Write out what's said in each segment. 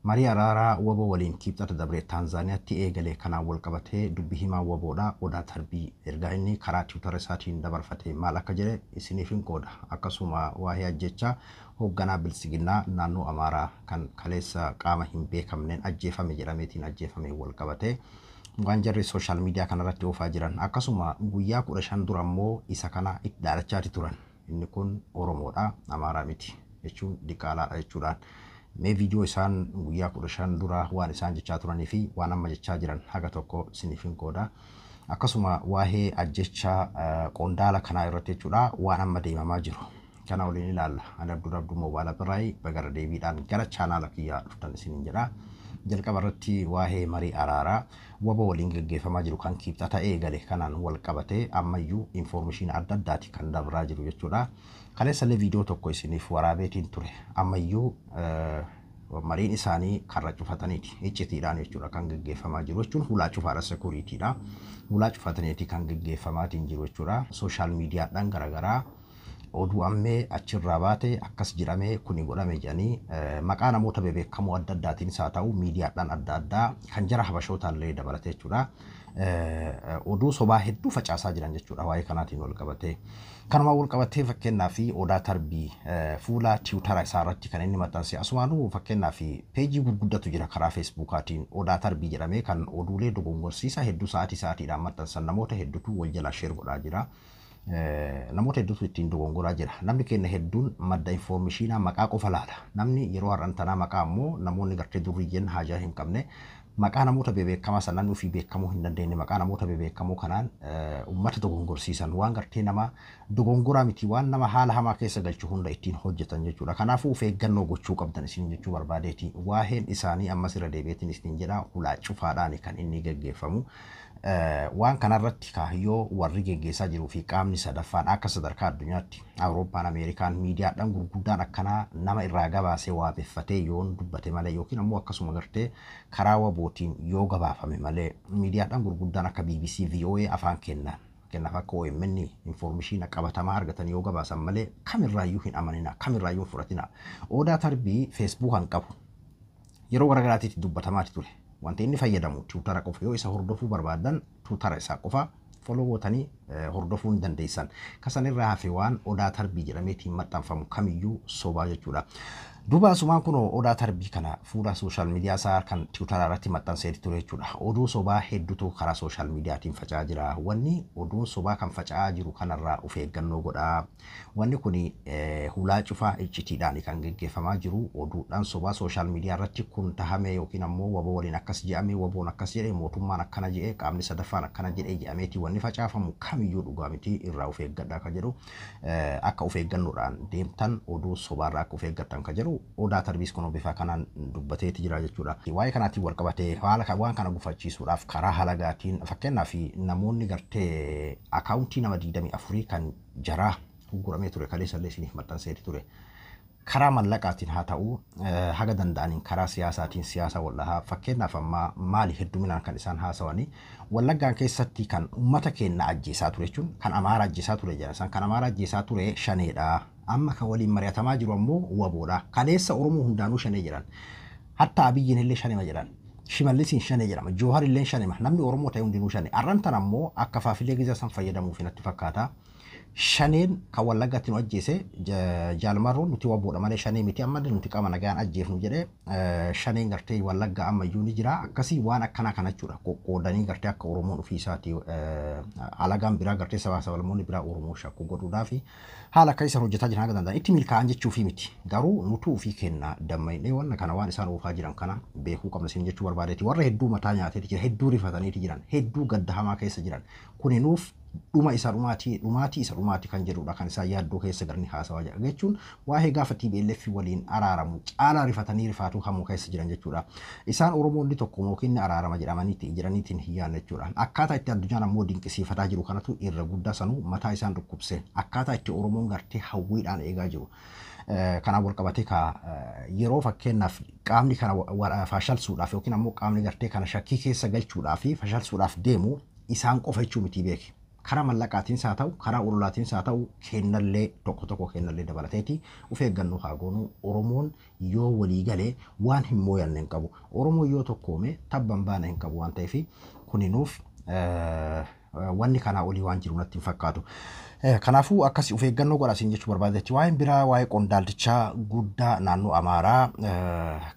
Marii araaraa waboo waliin kibxata dabree Taanzaaniyaatti eegalee kanaan wal qabatee dubbii himaa waboodhaa Odaa Tarbii ergaa inni karaa Tiwutara isaatiin dabarfate maal akka jedhe isiniif hin qooda. Akkasuma waa'ee ajjechaa hoogganaa bilisiginnaa naannoo Amaaraa kan kaleessa qaama hin beekamneen ajjeefame jedhameetiin ajjeefame wal qabatee waan jarri sooshaal miidiyaa kanarratti oofaa jiran. Akkasuma guyyaa 15 dura immoo isa kana itti dhaadachaati turan. Inni kun Oromoodha, Amaaraa miti jechuun diqaalaadha jechuudhaan. Mee viidiyoo isaan guyyaa 15 dura waan isaan jechaa turanii fi waan amma jechaa jiran haga tokko isiniif hin qooda. Akkasuma waa'ee ajjechaa qondaala kanaa irratti jechuudha waan amma deemamaa jiru. Kana waliin ilaalla. Ani Abduu Mobaala Birraay bagara deebiidhaan gara chaanaala kiyyaa dhuftan isiniin jedha. Jalqaba irratti waa'ee marii araaraa waboo waliin gaggeeffamaa jiru kan kibxata eegale kanaan wal qabatee ammayyuu infoormeeshinii adda addaati kan dabraa jiru jechuudha. Kaleessallee viidiyoo tokko isiniif waraabeetiin ture. Ammayyuu mariin isaanii karra cufataniiti. Iccitiidhaan jechuudha kan gaggeeffamaa jiru jechuun hulaa cufaadha sekuriitiidha. Hulaa cufataniiti kan gaggeeffamaatiin jiru jechuudha. Sooshaal miidiyaadhaan garaagaraa oduu ammee achirraa baate akkas jedhamee kuni godhame jedhanii maqaa namoota beekamoo adda addaatiin isaa ta'u miidiyaadhaan adda addaa kan jara habashootallee dabalate jechuudha. Oduu sobaa hedduu facaasaa jiran jechuudha waa'ee kanaatiin wal qabatee. Kanuma wal qabatee fakkeenyaaf Odaa Tarbii fuula Tiwutara isaa irratti kan inni maxxanse asumaanuu fakkeenyaaf peejii gurguddatu jira karaa Feesbuukaatiin Odaa Tarbii jedhamee kan oduulee dogongorsiisa hedduu sa'aatiidhaan maxxansan namoota hedduutu wal jalaa sheer godhaa jira. Namoota hedduutu ittiin dogongoraa jira. Namni keenya hedduun madda infoormeeshinaa maqaa qofa laala. Namni yeroo har'antanaa maqaa immoo namoonni gartee durriyyeen haajaa hin qabne maqaa namoota beekamaa sanaan ofii beekamuu hin dandeenye maqaa namoota beekamoo kanaan uummata dogongorsiisan waan gartee nama dogongoraa miti waan nama haala hamaa keessa galchu hunda ittiin hojjetan jechuudha. Kanaafuu of eeggannoo gochuu qabdan isin jechuu barbaadeeti. Waa'een isaanii ammas irra deebi'eetiin isin jedha hulaa cufaadhaan kan inni gaggeeffamu. Waan kanarratti kaayyoo warri geggeessaa jiruu fi qaamni sadaffaan akka sadarkaa addunyaatti Awurooppaan Ameerikaan miidiyaadhaan gurguddaan akkanaa nama irraa gabaasee waabeffatee yoon dubbate malee yookiin ammoo akkasuma gartee karaa wabootiin yoo gabaafame malee miidiyaadhaan gurguddaan akka BBC, VOA afaan kennaaf akka OMN infoormeeshina qabatamaa argatan yoo gabaasan malee kamirraayyuu hin amanina, kamirraayyuu hin fudhatina. Odaa Tarbii Feesbuukaan qabu yeroo garaagaraatiitti dubbatamaati ture. Wanti inni fayyadamu Tiwutara qofa yoo isa hordofuu barbaadan Tiwutara isaa qofa follow gootanii hordofuu hin dandeessan. Kasanirraa hafe waan Odaa Tarbii jedhameetiin maxxanfamu kamiyyuu sobaa jechuudha. Duuba asumaan kun Odaa Tarbii kana fuula sooshaal miidiyaa isaa kan Tiwutara irratti maxxansee ture jechuudha. Oduu sobaa hedduutu karaa sooshaal miidiyaatiin faca'aa jira. Wanni oduun sobaa kan faca'aa jiru kanarraa of eeggannoo godhaa. Wanni kun hulaa cufaa iccitiidhaan kan gaggeeffamaa jiru oduudhaan sobaa sooshaal miidiyaa irratti kun tahame yookiin ammoo waboo waliin akkas jedhame waboon akkas jedhe mootummaan akkana jedhe qaamni sadaffaan akkana jedhe jedhameeti wanni facaafamu kamiyyuu dhugaa miti irraa of eeggadhaa ka jedhu akka of eeggannoodhaan deemtan oduu sobaarraa akka of eeggattan ka jedhu Odaa Tarbiis kun bifa kanaan dubbateeti jira jechuudha. Waa'ee kanaatiin wal qabatee waan kana gufachiisuudhaaf karaa halagaatiin fakkeenyaaf namoonni gartee akaawuntii nama 24 kan jaraa gurguramee ture kaleessallee isiniif maxxanseeti ture. Karaa mallaqaatiin haa ta'u haga danda'aniin karaa siyaasaatiin siyaasa wallahaa fakkeenyaaf amma maali hedduminaan kan isaan haasawanii Wallaggaan keessatti kan uummata keenya ajjeesaa ture jechuun kan Amaaraa ajjeesaa ture jedhan kan Amaaraa ajjeesaa ture shaneedha. Amma kan waliin mari'atamaa jiru ammoo waboodha. Kaleessa Oromoo hundaanuu shanee jedhan. Hatta Abiyyiin illee shanee jedhan. Shimallisiin shanee jedhama. Joohar illee shanee. Namni Oromoo ta'e hundinuu shanee. Arrantan ammoo akka faafilee gizaa san fayyadamuuf natti fakkaata. Shaneen kan Wallaggaatti nu ajjeese jaalmarroon nuti waboodha malee shanee miti amma nuti qaama nagaan ajjeefnu jedhee shaneen gartee Wallaggaa ammayyuu ni jira. Akkasii waan akkanaa kana jechuudha. Qoqqoodanii gartee akka Oromoon ofii isaati alagaan biraa gartee sabaa sabalmoonni biraa Oromoo shakku godhuudhaa fi haala akka isaan hojjetaa jiran haga danda'an itti milkaa'an jechuufi miti. Garuu nutu ofii kenna dammaynee waan kana waan isaan oofaa jiran kana beekuu qabna isin jechuu barbaadeeti. Warra hedduu mataa nyaateeti jira, hedduu rifataniiti jiran, hedduu gadda hamaa keessa jiran. Kuni nuuf dhuma isa dhumaatii kan jedhudha kan isaa yaaddoo keessa garni haasawaa jira jechuun waa'ee gaafa TPLF waliin araaramu caalaa rifatanii rifaatuu hamuu keessa jiran jechuudha. Isaan Oromoonni tokko yookiin araarama jedhamaniiti jiraniitiin hiyyaan jechuudha. Akkaataa itti addunyaan ammoo dinqisiifataa jiru kanatu irra guddaa sanuu mataa isaan dhukkubse akkaataa itti Oromoon gartee hawwiidhaan eegaa jiru. Kana wal qabatee yeroo fakkeenyaaf qaamni kana fashalsuudhaaf yookiin ammoo qaamni gartee kana shakkii keessa galchuudhaaf fi fashalsuudhaaf deemu isaan qofa jechuu miti beeki. karaa mallaqaatiin isaa ta'u karaa urulaatiin isaa ta'u kennallee tokko kennallee dabalateeti ufee gannoo haa goonu Oromoon yoo walii galee waan hin mooyanne hin qabu Oromoo yoo tokkoome tabban baana hin qabu waan ta'eef kuninuuf wanni kana olii waan jiru natti hin fakkaatu. Kanaafuu akkasi ufee gannoo godhasin jechuu barbaadetti waa'een biraa waa'ee qondaaltichaa guddaa naannoo Amaaraa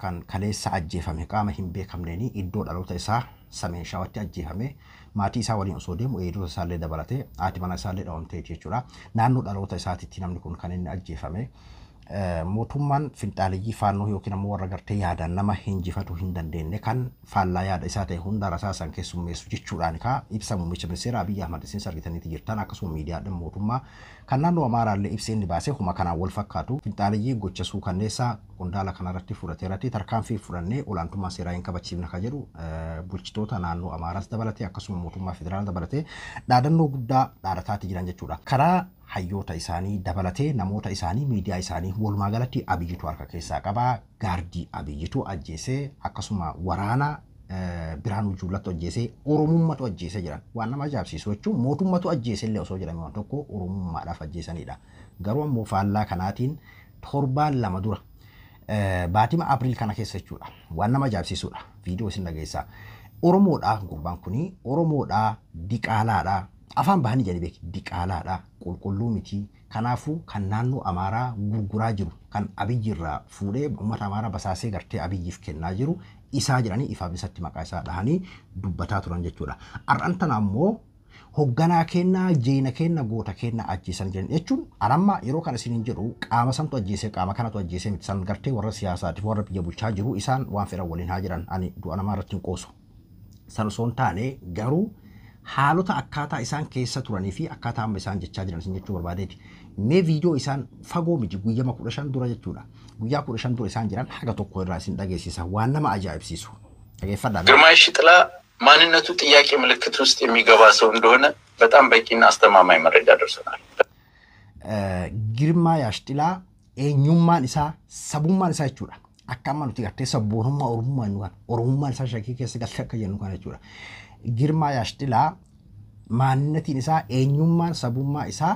kan kaleessa ajjeefame qaama hin beekamneeni iddoo dhaloota isaa Sameen Shawaatti ajjeefame maatii isaa waliin osoo deemu eedota isaallee dabalatee haati mana isaallee dhawamtee jechuudha. Naannoo dhaloota isaatiitti namni kun kan inni ajjeefame mootummaan finxaaliyyii faannoo yookiin ammoo warra gartee yaadaan nama hinjifatu hin dandeenye kan faallaa yaada isaa ta'e hunda rasaasan keessummeessu jechuudhaan ka ibsa muummicha ministeera Abiyyi Ahmad isin sargitaniiti jirtan akkasuma miidiyaadhaan mootummaa kan naannoo Amaaraallee ibsee inni baasee huma kanaan wal fakkaatu finxaaliyyii gochasuu kanneessa qondaala kanarratti fudhateerratti tarkaanfii fudhannee olaantummaa seeraa hin kabachiifna ka jedhu bulchitoota naannoo Amaaraas dabalatee akkasuma mootummaa federaal dabalatee dhaadannoo guddaa dhaadataatti jiran jechuudha. Karaa hayyoota isaanii dabalatee namoota isaanii miidiyaa isaanii walumaa galatti Abiyyitu harka keessaa qaba. Gaardii Abiyyitu ajjeesee akkasuma waraana Biraanuu Juullattu ajjeesee Oromummatu ajjeesee jiran waan nama ajaa'ibsiisu jechuun mootummatu ajjeesee illee osoo jedhame waan tokko Oromummaadhaaf ajjeesanidha. Garuu ammoo faallaa kanaatiin torbaan lama dura baatima Abriil kana keessa jechuudha waan nama ajaa'ibsiisudha. Viidiyoo isin dhageessaa Oromoodhaa gurbaan kuni Oromoodhaa diqaalaadhaa afaan bahanii jedhee beek diqaalaadhaa qulqulluu miti kanaafuu kan naannoo Amaaraa gurguraa jiru kan Abiyyi irraa fuudhee uummata Amaaraa basaasee gartee Abiyyiif kennaa jiru isaa jedhanii ifaaf isatti maqaa isaa dhahanii dubbataa turan jechuudha. Har'aan tana ammoo hogganaa kennaa jeena kenna goota kenna ajjeesan jiran jechuun anamma yeroo kana isiniin jedhu qaama santu ajjeesee qaama kanatu ajjeesee miti san gartee warra siyaasaatiif warra biyya bulchaa jiru isaan waan fedhan waliin haa jiran ani du'a namaa irratti hin qoosu. San osoo hin taane garuu haalota akkaataa isaan keessa turanii fi akkaataa amma isaan jechaa jiran isin jechuu barbaadeeti. Mee viidiyoo isaan fagoo miti guyyaa 15 dura jechuudha. Guyyaa 15 dura isaan jiran haga tokko irraa isin dhageessisa waan nama ajaa'ibsiisu. Dhageeffadhaa. ግርማይ ሽጥላ ማንነቱ ጥያቄ ምልክት ውስጥ የሚገባ ሰው እንደሆነ በጣም በቂና አስተማማኝ መረጃ ደርሶናል። ግርማይ ሽጥላ eenyummaan isaa sabummaan isaa jechuudha. Akka amma nuti gartee sabboonummaa Oromummaan isaa shakkii keessa galtee akka jennu kana jechuudha. Girmaay Ashtilaa maannatiin isaa eenyummaan sabummaa isaa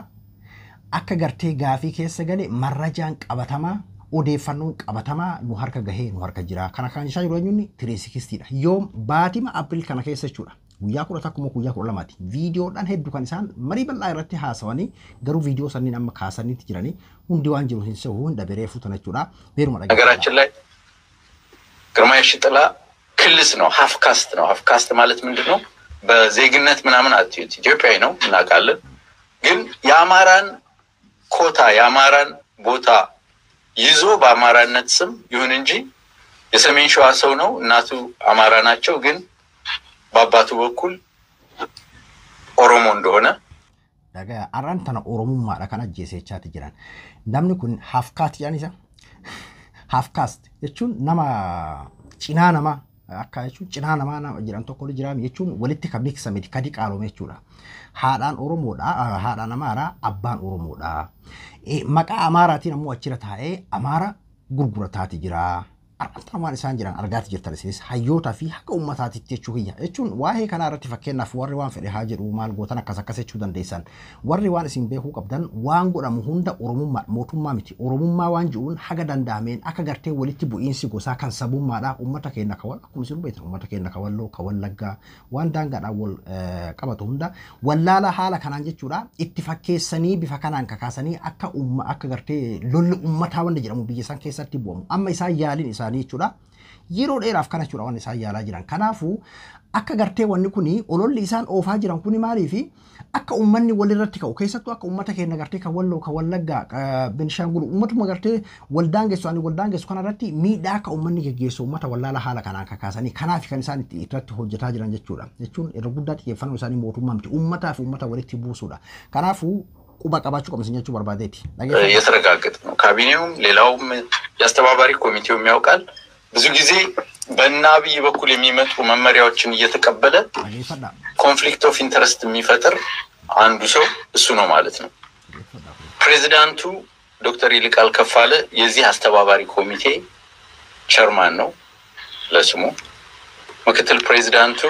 akka gartee gaafii keessa gale marrajaan qabatamaa odeeffannoon qabatamaa nu harka gahee nu harka jira. Kana kan isaa jiru eenyuun Tireesikistiidha. Yoom baatima Abriil kana keessa jechuudha. Guyyaa 11 guyyaa 12 viidiyoodhaan hedduu kan isaan marii bal'aa irratti haasawanii garuu viidiyoo sanniin amma kaasaniitti jiranii hundi waan jiru hin se'u hunda beree fuutan jechuudha. Beeruma dhagaa. ነገራችን ላይ ግርማይ ሽጥላ ክልስ ነው ሃፍ ካስት ነው። ሃፍ ካስት ማለት ምንድነው? በዜግነት ምናምን አትዩት ኢትዮጵያዊ ነው እናውቃለን። ግን የአማራን ኮታ የአማራን ቦታ ይዞ በአማራነት ስም ይሁን እንጂ የሰሜን ሸዋ ሰው ነው እናቱ አማራ ናቸው ግን በአባቱ በኩል ኦሮሞ እንደሆነ daga arantana Oromummaadha kan ajjeesechaati jiran. Namni kun half caste yaanisa half caste jechuun nama cinaa nama akka jechuun cinaa nama jiran tokko jira jechuun walitti kan miksame kadi qaalome jechuudha. Haadhaan Oromoodha haadhaan Amaaraa abbaan Oromoodha. Maqaa Amaaraatiin ammoo achira taa'ee Amaara gurgurataati jira. Arqanta waan isaan jiran argaati jirtan isinis hayyoota fi haqa uummataatitti jechuu hiyya jechuun waa'ee kana irratti fakkeenyaaf warri waan fedhe haa jedhu maal gootan akkas jechuu dandeessan warri waan isin beekuu qabdan waan godhamu hunda Oromummaa mootummaa miti Oromummaa waan jiruun haga danda'ameen akka gartee walitti bu'iinsi gosaa kan sabummaadha uummata keenya kawal akkuma isin beektan uummata keenya kawalloo kawallaggaa waan daangaadhaan wal qabatu hunda wallaala haala kanaan jechuudha itti fakkeessanii bifa kanaan kakaasanii akka gartee lolli uummataa wanda jedhamu biyya san keessatti bu'amu amma isaan yaaliin isaa jechuudha yeroo dheeraaf kana jechuudha waan isaan yaalaa jiran kanaafuu akka gartee wanni kuni ololli isaan oofaa jiran kuni maaliifi akka uummanni walirratti ka'u keessattuu akka uummata keenya gartee kan walloo kan wallaggaa Beenishaangul uummatuma gartee waldaangeessu kanarratti miidhaa akka uummanni geggeessu uummata wallaala haala kanaan kakaasanii kanaaf kan isaan irratti hojjetaa jiran jechuudha jechuun irra guddaa xiyyeeffannoo isaanii mootummaa miti uummataa fi uummata walitti buusuudha kanaafuu ቁባ ቀባችሁ ቆምስኛችሁ በርባዴቲ የተረጋገጠ ነው። ካቢኔውም ሌላውም ያስተባባሪ ኮሚቴው የሚያውቃል። ብዙ ጊዜ በእናብይ በኩል የሚመጡ መመሪያዎችን እየተቀበለ ኮንፍሊክት ኦፍ ኢንተረስት የሚፈጥር አንዱ ሰው እሱ ነው ማለት ነው። ፕሬዝዳንቱ ዶክተር ይልቃል ከፋለ የዚህ አስተባባሪ ኮሚቴ ቸርማን ነው ለስሙ። ምክትል ፕሬዝዳንቱ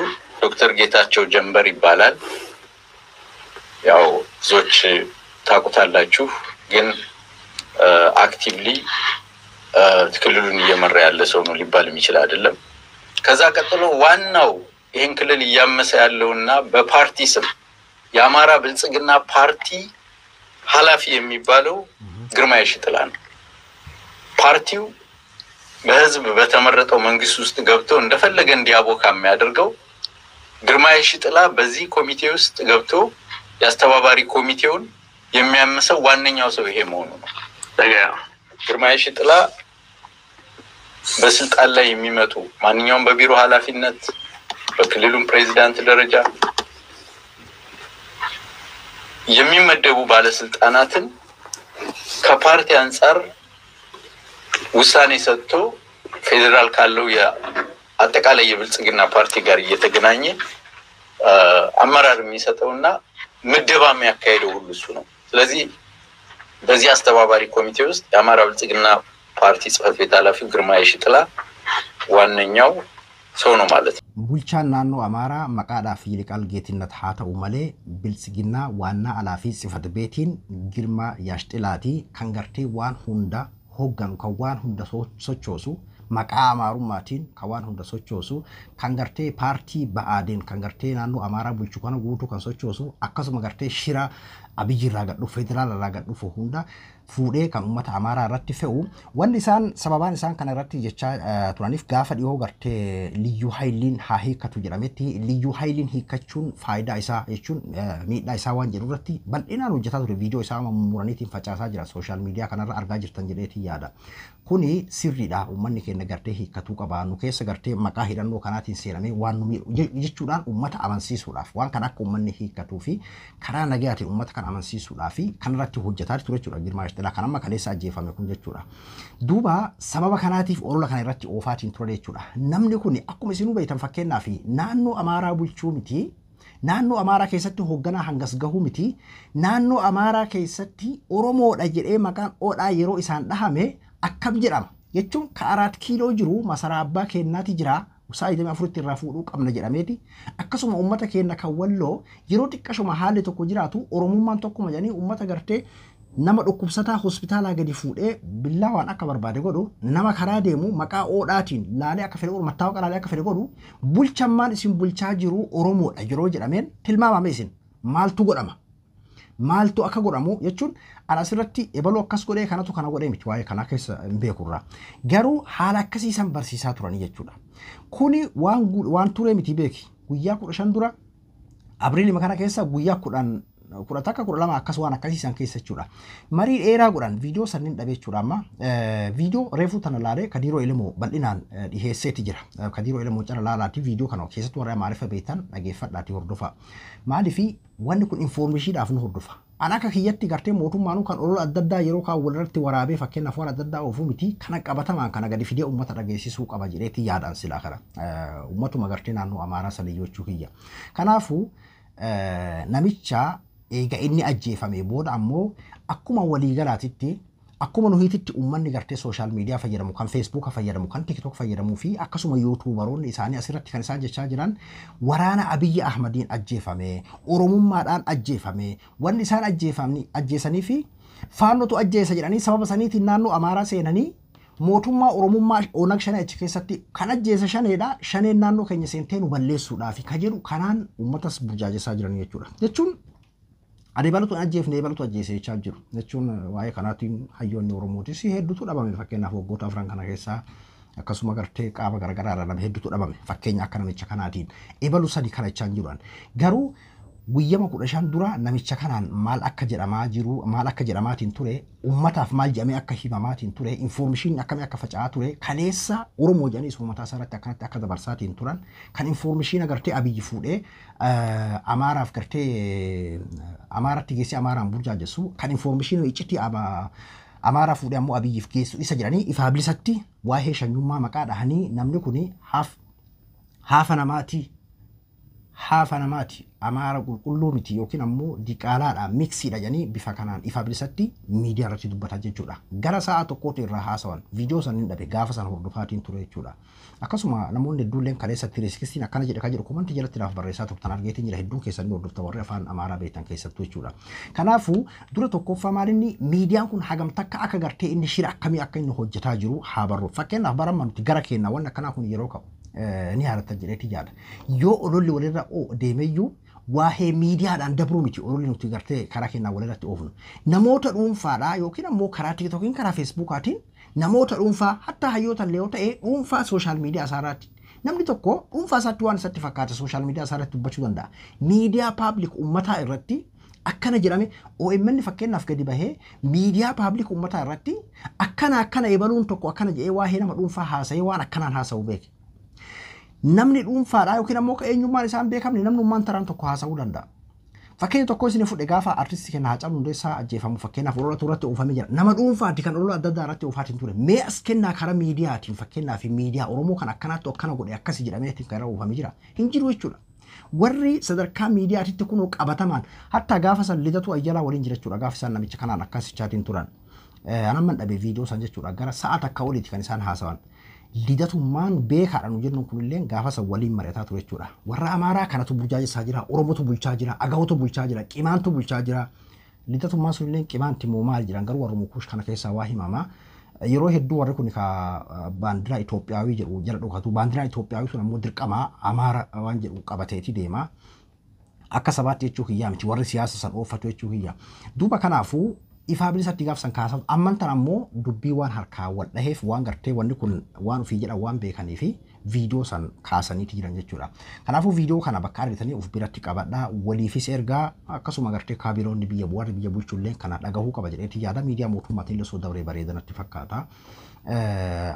ዶክተር ጌታቸው ጀንበር ይባላል። ያው ብዙዎች ታውቁታላችሁ ግን አክቲቭሊ ክልሉን እየመራ ያለ ሰው ነው ሊባል የሚችል አይደለም። ከዛ ቀጥሎ ዋናው ይሄን ክልል እያመሰ ያለውና በፓርቲ ስም የአማራ ብልጽግና ፓርቲ ኃላፊ የሚባለው ግርማ የሺጥላ ነው። ፓርቲው በህዝብ በተመረጠው መንግስት ውስጥ ገብቶ እንደፈለገ እንዲያቦካ የሚያደርገው ግርማ የሺጥላ በዚህ ኮሚቴ ውስጥ ገብቶ ያስተባባሪ ኮሚቴውን የሚያመሰው ዋነኛው ሰው ይሄ መሆኑ ነው። ግርማ የሺጥላ በስልጣን ላይ የሚመጡ ማንኛውም በቢሮ ኃላፊነት በክልሉም ፕሬዝዳንት ደረጃ የሚመደቡ ባለስልጣናትን ከፓርቲ አንፃር ውሳኔ ሰጥቶ ፌደራል ካለው የአጠቃላይ የብልጽግና ፓርቲ ጋር እየተገናኘ አመራር የሚሰጠውና ምደባ የሚያካሂደው ሁሉ እሱ ነው። ስለዚህ በዚህ አስተባባሪ ኮሚቴ ውስጥ የአማራ ብልጽግና ፓርቲ ጽሕፈት ቤት ኃላፊው ግርማ የሺጥላ ዋነኛው ሰው ነው ማለት ነው። ቡልቻን ናኖ አማራ መቃዳፍ ይልቃል ጌትነት ሀተው መሌ ብልጽግና ዋና ኃላፊ ጽሕፈት ቤቲን ግርማ የሺጥላቲ ከንገርቴ ዋን ሁንዳ ሆጋኑ ከዋን ሁንዳ ሶቾሱ መቃ አማሩማቲን ከዋን ሁንዳ ሶቾሱ ከንገርቴ ፓርቲ በአዴን ከንገርቴ ናኖ አማራ ቡልቹ ከነ ጉቱ ከሶቾሱ አከሱመ ገርቴ ሽራ አብይ ራጋዱ ፌደራል ራጋዱ ሁንዳ ፉዴ kan ummata amara irratti fe'u wanni isaan sababaan isaan kana irratti jecha turaniif gaafa dhiyoo gartee liyyu haayiliin haa hiikkatu jedhametti liyyu haayiliin hiikkachuun faayidaa isaa jechuun miidhaa isaa waan jedhu irratti bal'inaan hojjetaa ture viidiyoo isaa muraniitiin facaasaa jira sooshaal miidiyaa kanarra argaa jirtan jedheetii yaada. Kuni sirriidha ummanni keenya gartee hiikkatuu qaba nu keessa gartee maqaa hidhannoo kanaatiin seenamee waan nu miidhu jechuudhaan ummata amansiisuudhaaf waan kan akka ummanni hiikkatuu fi karaa nagayaatiin ummata kan amansiisuudhaaf kanarratti hojjetaa ture jechuudha Girmaa Yeሺጥላ kanamma kaleessa ajjeefame kun jechuudha. Duuba sababa kanaatiif orola kana irratti oofaatiin ture jechuudha. Namni kun akkuma isinuu beektan fakkeenyaaf naannoo Amaaraa bulchuu miti. Naannoo Amaaraa keessatti hoogganaa hangas gahuu miti. Naannoo Amaaraa keessatti Oromoodha jedhee maqaan oodhaa yeroo isaan dhahame akkam jedhama. Jechuun ka 4 kiiloo jiru masaraa abbaa keenyaati jira. Usaayidame afuritti irraa fuudhuu qabna jedhameeti. Akkasuma uummata keenya kan Walloo yeroo xiqqashuma haalli tokko jiraatu Oromummaan tokkuma jedhanii uummata gartee nama dhukkubsataa hospitaalaa gadi fuudhee billaa waan akka barbaade godhu nama karaa deemu maqaa oodhaatiin laalee akka fedhe godhu mattaawqa laalee akka fedhe godhu bulchammaan isin bulchaa jiru Oromoodha yeroo jedhameen tilmaamame isin maaltu godhama maaltu akka godhamu jechuun asirratti ebaloo akkas godhee kanatu kana godhee miti waa'ee kana keessa hin beekurra garuu haala akkasiisan barsiisaa turanii jechuudha. Kuni waan ture miti beeki guyyaa 15 dura Abriilii kana keessa guyyaa 10 takka 12 akkas waan akkasiisan keessa jechuudha. Marii dheeraa godhan viidiyoo sanniin dhabe jechuudha amma viidiyoo reefuu tana laalee Kadiiroo Elemoo bal'inaan dhiheesseeti jira. Kadiiroo Elemoo cara laalaati viidiyoo kana keessatti warra maaliif beektan dhageeffadhaati hordofa. Maaliifi wanni kun infoormeeshiidhaaf nu hordofa. Ana akka kiyyatti gartee mootummaanuu kan olola adda addaa yeroo kaan walirratti waraabee fakkeenyaaf waan adda addaa oofuu miti kana qabatamaan kana gadi fidee uummata dhageessisuu qaba jedheetti yaadaan silaa kana uummatuma gartee naannoo Amaaraa sanii jechuu kiyya. Kanaafuu namicha eega inni ajjeefame booda ammoo akkuma waliigalaatitti akkuma nuhititti uummanni gartee sooshaal miidiyaa fayyadamu kan Facebook fayyadamu kan TikTok fayyadamuu fi akkasuma YouTuberoonni isaanii asirratti kan isaan jechaa jiran waraana Abiyyi Ahmadiin ajjeefame Oromummaadhaan ajjeefame wanni isaan ajjeesanii fi faannotu ajjeesa jedhanii sababa saniitiin naannoo Amaaraa seenanii mootummaa Oromummaa Onag Shanee achi keessatti kan ajjeesa Shaneedha Shaneen naannoo keenya seentee nu balleessuudhaaf ka jedhu kanaan uummatas burjaajessaa jiran jechuudha. Jechuun adeebalutu ajjeefne eebalutu ajjeesee jechaa jiru. Jechuun waa'ee kanaatiin hayyoonni Oromootis hedduutu dhabame fakkeenyaaf waggoota afran kana keessaa akkasuma gartee qaama garaagaraa irraa nama hedduutu dhabame fakkeenya akka namicha kanaatiin eebalu sadi kana jechaa jiran. Garuu guyyama 15 dura namicha kanaan maal akka jedhamaa jiru maal akka jedhamaatiin ture ummataaf maal jedhamee akka himamaatiin ture infoormeeshinii akkamii akka faca'aa ture kaleessa Oromoo jedhanii uummata isaarratti akkanatti akka dabarsaatiin turan kan infoormeeshinii agartee Abiyyi fuudhee Amaaraaf gartee Amaaratti geessee Amaaraan burjaajessu kan infoormeeshinii iccitii Amaaraa fuudhee ammoo Abiyyiif geessu isa jedhanii ifaa bilisatti waa'ee shanyummaa maqaa dhahanii namni kun haafa namaatii haafanamaati amaara qulqulluu miti yookiin ammoo diqaalaadha miksiidha jedhanii bifa kanaan ifa bilisatti miidiyaa irratti dubbata jechuudha. Gara sa'a tokkootti irraa haasawan viidiyoo san hin dhabe gaafa san hordofaatiin ture jechuudha. Akkasuma namoonni hedduulleen kaleessatti riskistiin akkana jedhe kan jedhu komantii jalatti laaf barreessaa turtan argeetiin jira hedduun keessanii hordofta warri afaan amaaraa beektan keessattuu jechuudha. Kanaafuu dura tokkoffaa maalinni miidiyaan kun hagam takka akka gartee inni shira akkamii akka inni hojjetaa jiru haa barru. Fakkeenyaaf baramma nuti gara keenya wanni akkanaa kun yeroo qabu ni haarata jedheeti jaada. Yoo ololli walirra deemeyyuu waa'ee miidiyaadhaan dabruu miti ololli nuti gartee karaa keenyaa walirratti oofnu. Namoota dhuunfaadhaa yookiin ammoo karaa tiktookiin karaa feesbuukaatiin namoota dhuunfaa hatta hayyoota illee yoo ta'e dhuunfaa sooshaal miidiyaa isaarratti namni tokko dhuunfaa isaatti waan isatti fakkaate sooshaal miidiyaa isaarratti dubbachuu danda'a. Miidiyaa paablik uummataa irratti akkana jedhame OMN fakkeenyaaf gadi bahee miidiyaa paablik uummataa irratti akkana ebaluun tokko akkana jedhee waa'ee nama dhuunfaa haasa'ee waan akkanaan haasa'u beeke. Namni dhuunfaadhaa yookiin ammoo eenyummaan isaan beekamne namnummaan taraan tokko haasa'uu danda'a. Fakkeenya tokko isin fudhe gaafa artistii kenna Haacaaluu Hundeessaa ajjeefamu fakkeenyaaf olola irratti oofamee jira. Nama dhuunfaatti kan olola adda addaa irratti oofaatiin ture. Mee as kennaa karaa miidiyaatiin fakkeenyaaf miidiyaa Oromoo kan akkanaatti akkana godhe akkasi jedhameetiin karaa oofamee jira. Hin jiru jechuudha. Warri sadarkaa miidiyaatitti kunoo qabatamaan hatta gaafa san Lidatu Ayyalaa waliin jira jechuudha. Gaafa isaan namicha kanaan akkasichaatiin turan. Anamman dhabee viidiyoo san jechuudha. Gara sa'a takka oliiti kan isaan haasawan. Lidatummaan beekaadhaan jennuun kunillee gaafa san waliin mari'ataa ture jechuudha. Warra Amaaraa kanatu bulchaa jira, Oromotu bulchaa jira, Agawootu bulchaa jira, Qimaantu bulchaa jira. Lidatummaan sunillee Qimaanti moo maal jiran garuu warra Mukuush kana keessaa waa himamaa. Yeroo hedduu warri kun ka baandiraa Itoophiyaawii jedhu jala dhokatu. Baandiraa Itoophiyaawii sun ammoo dirqamaa Amaara waan jedhu qabateeti deema. Akka sabaatti jechuu kiyyaa miti warri siyaasa san oofatu jechuu kiyya. Duuba kanaafuu ifa bilisatti gaafsan kaasan ammantan ammoo dubbii waan harkaa wal dhaheef waan gartee wanni kun waan ofii jedha waan beekanii fi viidiyoo san kaasaniiti jiran jechuudha. Kanaafuu viidiyoo kana bakka argitanii of biratti qabadhaa waliifis ergaa akkasuma gartee kaabiloonni biyya warri biyya bulchullee kana dhagahuu qaba jedheeti yaada miidiyaa mootummaatiin illee soo dabree bareedanatti fakkaata.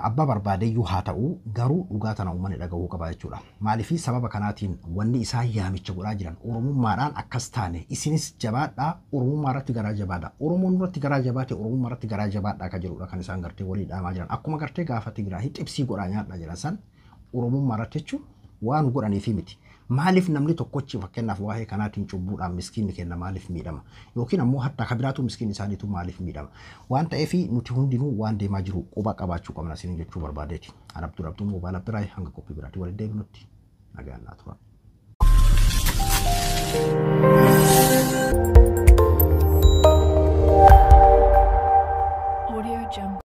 Abbaa barbaadeyyuu haa ta'u garuu dhugaa tana uummanni dhagahuu qaba jechuudha. Maaliifii sababa kanaatiin wanni isaa yaamicha godhaa jiran Oromummaadhaan akkas taane isinis jabaadhaa Oromummaa irratti garaa jabaadhaa. Oromoon irratti garaa jabaate Oromummaa irratti garaa jabaadhaa kan jedhudha kan isaan gartee walii dhaamaa jiran. Akkuma gartee gaafa Tigraay xibsii godhaa nyaadhaa jiran san Oromummaa irratti jechuun waan godhaniifi miti. Maaliif namni tokkochi fakkeenyaaf waa'ee kanaatiin cubbuudhaan miskiinni kenna maaliif miidhama yookiin ammoo hatta kabiraatu miskiinni isaaniitu maaliif miidhama waan ta'eef nuti hundinuu waan deemaa jiru quba qabaachuu qabna isin jechuu barbaadeeti. Adabtuu moobaayila biraay hanga qophii biraatti waliin deebinutti nagaan naa tura.